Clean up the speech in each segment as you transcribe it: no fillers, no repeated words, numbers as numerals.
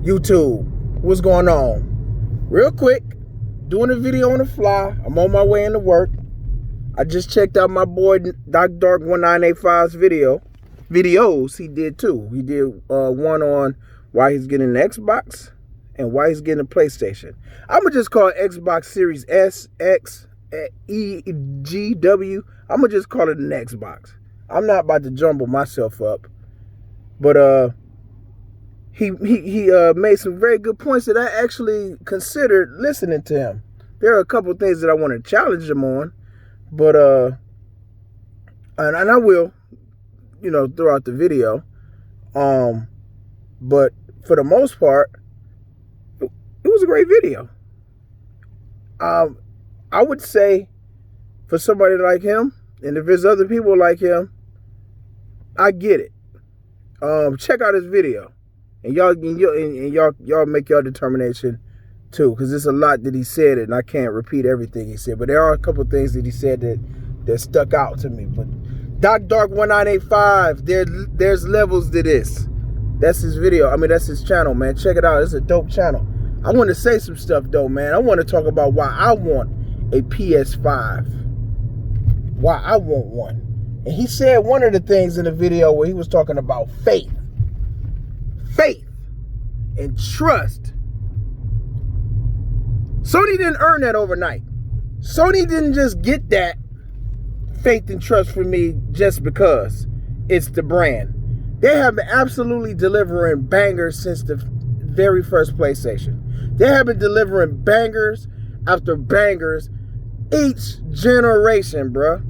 YouTube, what's going on? Real quick, doing a video on the fly. I'm on my way into work. I just checked out my boy Doc Dark 1985's videos. He did two. He did one on why he's getting an Xbox and why he's getting a PlayStation. I'm gonna just call it Xbox Series S, X, E, G, W. I'm gonna just call it an Xbox. I'm not about to jumble myself up, but he made some very good points that I actually considered listening to him. There are a couple things that I want to challenge him on, but and I will, throughout the video. But for the most part, it was a great video. I would say for somebody like him, and if there's other people like him, I get it. Check out his video. And y'all make your determination too, because there's a lot that he said, and I can't repeat everything he said. But there are a couple things that he said that stuck out to me. But Doc Dark 1985, there's levels to this. That's his video. I mean, that's his channel, man. Check it out. It's a dope channel. I want to say some stuff though, man. I want to talk about why I want a PS5. Why I want one. And he said one of the things in the video where he was talking about faith and trust. Sony didn't earn that overnight. Sony didn't just get that faith and trust from me just because it's the brand. They have been absolutely delivering bangers since the very first PlayStation. They have been delivering bangers after bangers each generation, bruh.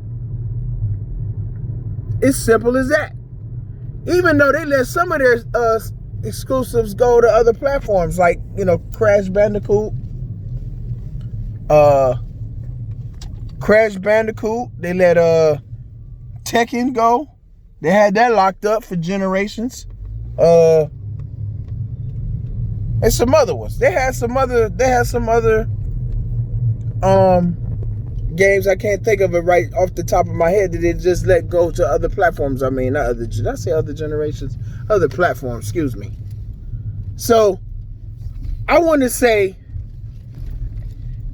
It's simple as that. Even though they let some of their exclusives go to other platforms, like Crash Bandicoot. They let Tekken go. They had that locked up for generations. And some other ones. They had some other games I can't think of it right off the top of my head that they just let go to other platforms. I mean, not other. Did I say other generations? Other platforms. Excuse me. So I want to say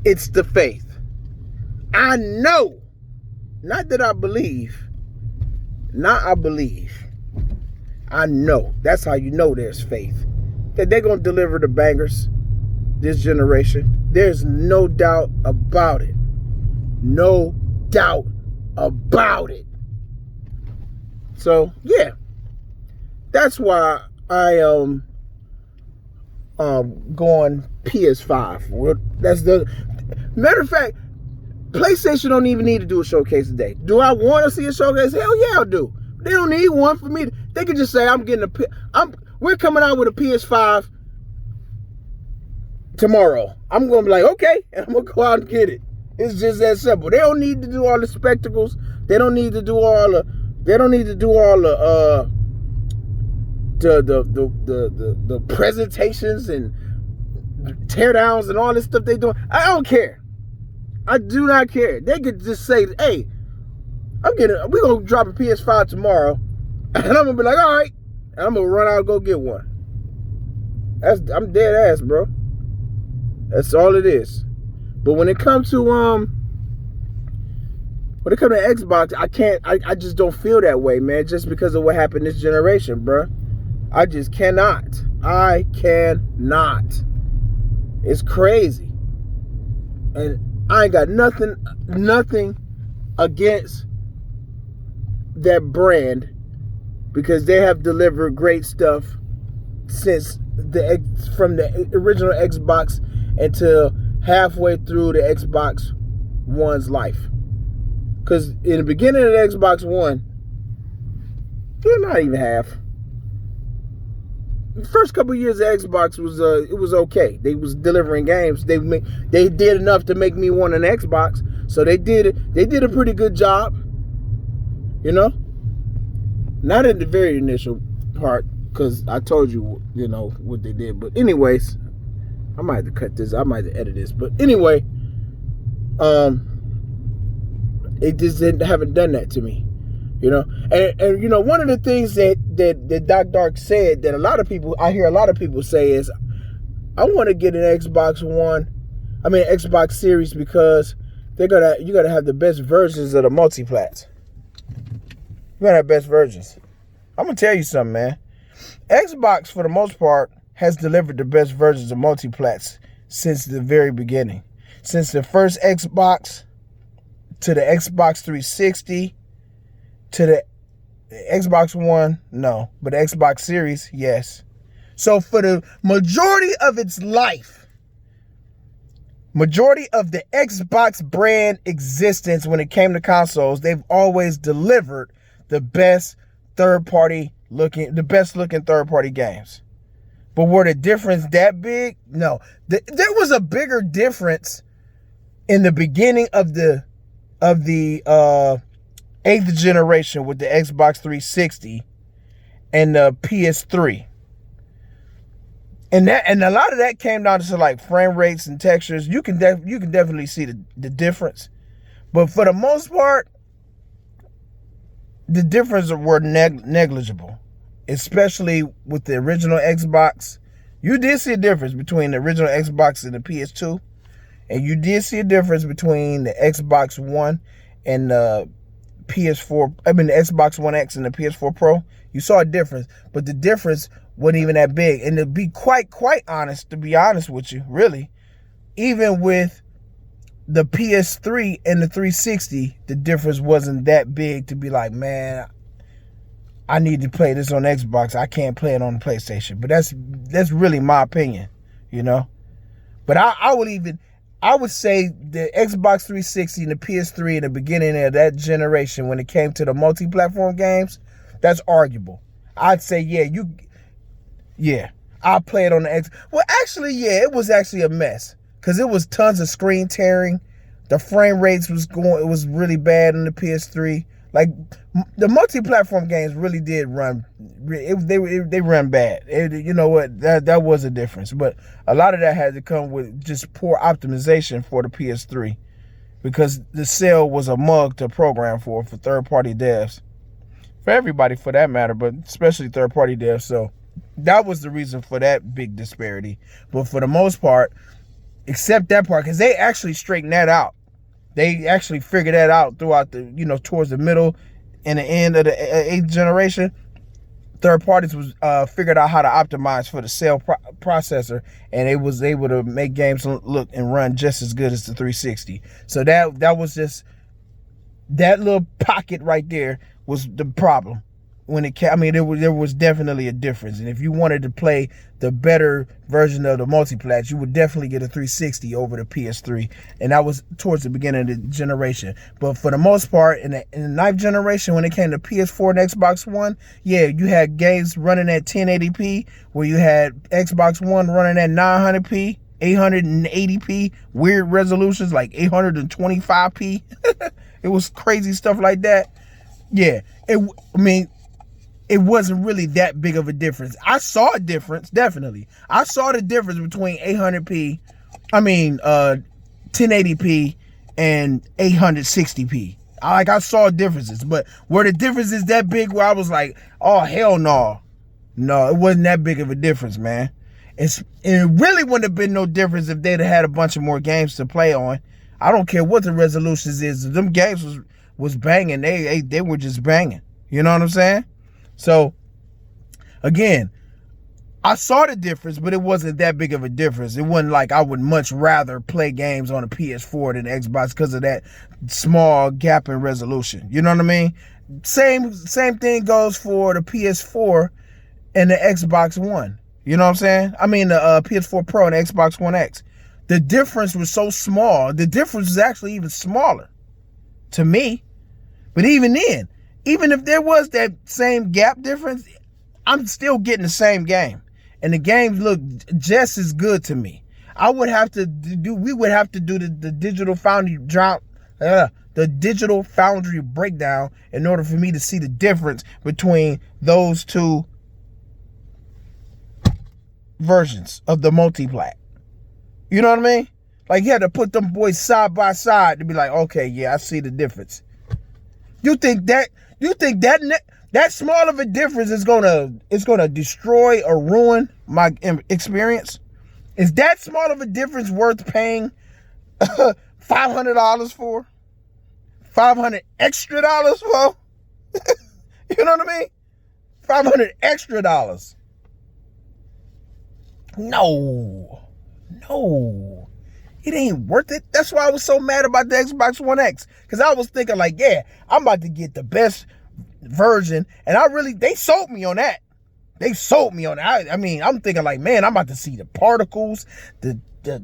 it's the faith. I know, not that I believe. Not I believe. I know. That's how you know there's faith. That they're gonna deliver the bangers this generation. There's no doubt about it. No doubt about it. So yeah, that's why I am going PS5. That's the matter of fact. PlayStation don't even need to do a showcase today. Do I want to see a showcase? Hell yeah, I do. They don't need one for me. They can just say we're coming out with a PS5 tomorrow. I'm gonna be like, okay, and I'm gonna go out and get it. It's just that simple. They don't need to do all the spectacles. They don't need to do all the the presentations and teardowns and all this stuff they doing. I don't care. I do not care. They could just say, hey, we're gonna drop a PS5 tomorrow, and I'm gonna be like, all right, and I'm gonna run out and go get one. I'm dead ass, bro. That's all it is. But when it comes to Xbox, I just don't feel that way, man, just because of what happened this generation, bro. I just cannot. I cannot. It's crazy. And I ain't got nothing against that brand, because they have delivered great stuff since from the original Xbox until halfway through the Xbox One's life. Because in the beginning of the Xbox One, they're not even half. The first couple of years of Xbox was okay. They was delivering games. They did enough to make me want an Xbox. So they did a pretty good job. Not in the very initial part, because I told you, what they did. But anyways, I might have to cut this. I might have to edit this. But anyway, it just haven't done that to me. And one of the things that Doc Dark said that I hear a lot of people say is, I want to get an Xbox Series, because you gotta have the best versions of the Multiplats. You gotta have best versions. I'm gonna tell you something, man. Xbox, for the most part, has delivered the best versions of Multiplats since the very beginning. Since the first Xbox, to the Xbox 360, to the Xbox One, no, but the Xbox Series, yes. So for the majority of its life, majority of the Xbox brand existence when it came to consoles, they've always delivered the best third-party looking third-party games. But were the difference that big? No. There was a bigger difference in the beginning of the 8th generation with the Xbox 360 and the PS3. And a lot of that came down to like frame rates and textures. You can definitely see the difference. But for the most part, the differences were negligible. Especially with the original Xbox. You did see a difference between the original Xbox and the PS2. And you did see a difference between the Xbox One and the PS4. The Xbox One X and the PS4 Pro. You saw a difference. But the difference wasn't even that big. And to be quite honest, with you, really, even with the PS3 and the 360, the difference wasn't that big to be like, man, I need to play this on Xbox. I can't play it on the PlayStation. But that's really my opinion, you know. But I would say the Xbox 360 and the PS3 in the beginning of that generation, when it came to the multi-platform games, that's arguable. I'd say, I'll play it on the X. Well, actually, it was actually a mess, because it was tons of screen tearing. The frame rates it was really bad on the PS3. Like, the multi-platform games really did run. They run bad. You know what? That was a difference. But a lot of that had to come with just poor optimization for the PS3, because the cell was a mug to program for third-party devs, for everybody for that matter, but especially third-party devs. So that was the reason for that big disparity. But for the most part, except that part, because they actually straightened that out. They actually figured that out throughout towards the middle and the end of the 8th generation. Third parties was figured out how to optimize for the cell processor, and it was able to make games look and run just as good as the 360. So that was just, that little pocket right there was the problem. When it came, there was definitely a difference. And if you wanted to play the better version of the Multiplats, you would definitely get a 360 over the PS3. And that was towards the beginning of the generation. But for the most part, in the 9th generation, when it came to PS4 and Xbox One, you had games running at 1080p, where you had Xbox One running at 900p, 880p, weird resolutions like 825p. It was crazy stuff like that. It wasn't really that big of a difference. I saw a difference, definitely. I saw the difference between 1080p and 860p. I saw differences, but were the differences that big where I was like, oh, hell no. No, it wasn't that big of a difference, man. It really wouldn't have been no difference if they'd have had a bunch of more games to play on. I don't care what the resolutions is. Them games was banging. They were just banging. You know what I'm saying? So, again, I saw the difference, but it wasn't that big of a difference. It wasn't like I would much rather play games on a PS4 than Xbox because of that small gap in resolution. You know what I mean? Same thing goes for the PS4 and the Xbox One. You know what I'm saying? The PS4 Pro and the Xbox One X. The difference was so small. The difference was actually even smaller to me. But even then, even if there was that same gap difference, I'm still getting the same game. And the games look just as good to me. We would have to do the digital foundry breakdown in order for me to see the difference between those two versions of the Multiplat. You know what I mean? Like, you had to put them boys side by side to be like, okay, yeah, I see the difference. You think that small of a difference is gonna destroy or ruin my experience? Is that small of a difference worth paying $500 for? $500 extra for? You know what I mean? $500 extra. No. It ain't worth it. That's why I was so mad about the Xbox One X. Because I was thinking like, yeah, I'm about to get the best version. And they sold me on that. I mean, I'm thinking like, man, I'm about to see the particles. The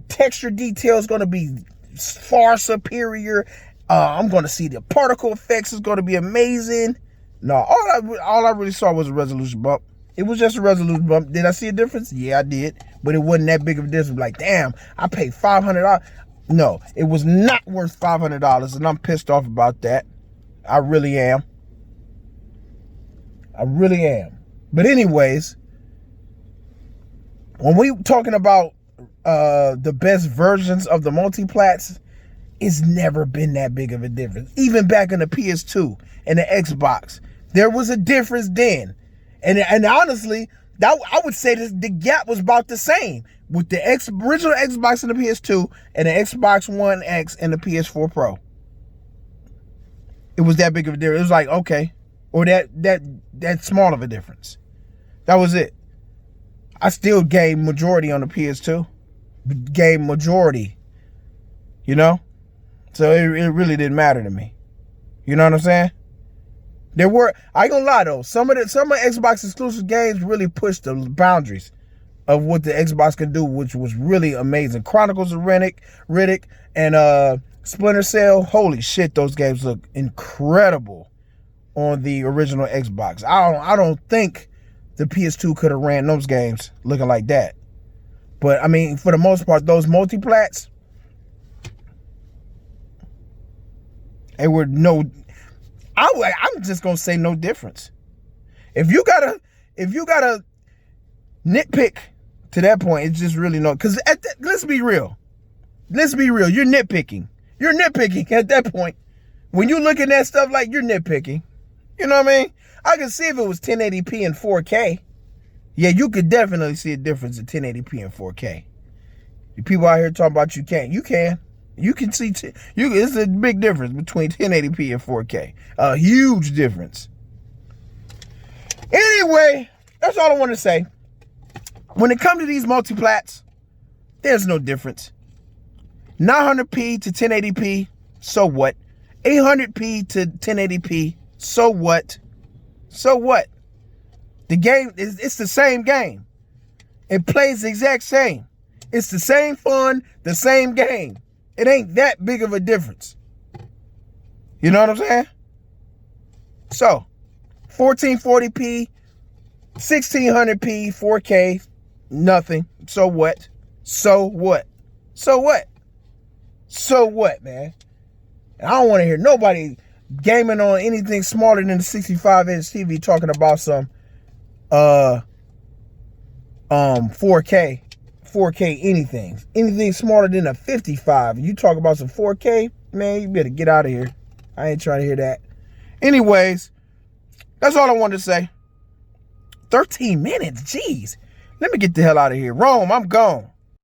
texture detail is going to be far superior. I'm going to see the particle effects is going to be amazing. No, all I really saw was a resolution bump. It was just a resolution bump. Did I see a difference? Yeah, I did. But it wasn't that big of a difference. Like, damn, I paid $500. No, it was not worth $500. And I'm pissed off about that. I really am. But anyways, when we talking about the best versions of the Multiplats, it's never been that big of a difference. Even back in the PS2 and the Xbox, there was a difference then. And honestly, I would say the gap was about the same with the original Xbox and the PS2 and the Xbox One X and the PS4 Pro. It was that big of a difference. It was like, okay, or that small of a difference. That was it. I still gave majority on the PS2. Gave majority. You know? So it really didn't matter to me. You know what I'm saying? I ain't gonna lie though, some of Xbox exclusive games really pushed the boundaries of what the Xbox can do, which was really amazing. Chronicles of Riddick, and Splinter Cell. Holy shit, those games look incredible on the original Xbox. I don't think the PS2 could have ran those games looking like that. But I mean, for the most part, those Multiplats, they were I'm just gonna say no difference. If you gotta nitpick to that point, it's just really no. Because let's be real. You're nitpicking. You're nitpicking at that point. When you looking at stuff like you're nitpicking, you know what I mean? I can see if it was 1080p and 4K. Yeah, you could definitely see a difference in 1080p and 4K. The people out here talking about you can't. You can. You can see, it's a big difference between 1080p and 4K. A huge difference. Anyway, that's all I want to say. When it comes to these Multiplats, there's no difference. 900p to 1080p, so what? 800p to 1080p, so what? So what? The game, it's the same game. It plays the exact same. It's the same fun, the same game. It ain't that big of a difference. You know what I'm saying? So, 1440p, 1600p, 4K, nothing. So what? So what? So what? So what, man? And I don't want to hear nobody gaming on anything smaller than the 65-inch TV talking about some 4K anything smaller than a 55. You talk about some 4K, man, you better get out of here. I ain't trying to hear that. Anyways, that's all I wanted to say. 13 minutes, jeez. Let me get the hell out of here. Rome, I'm gone.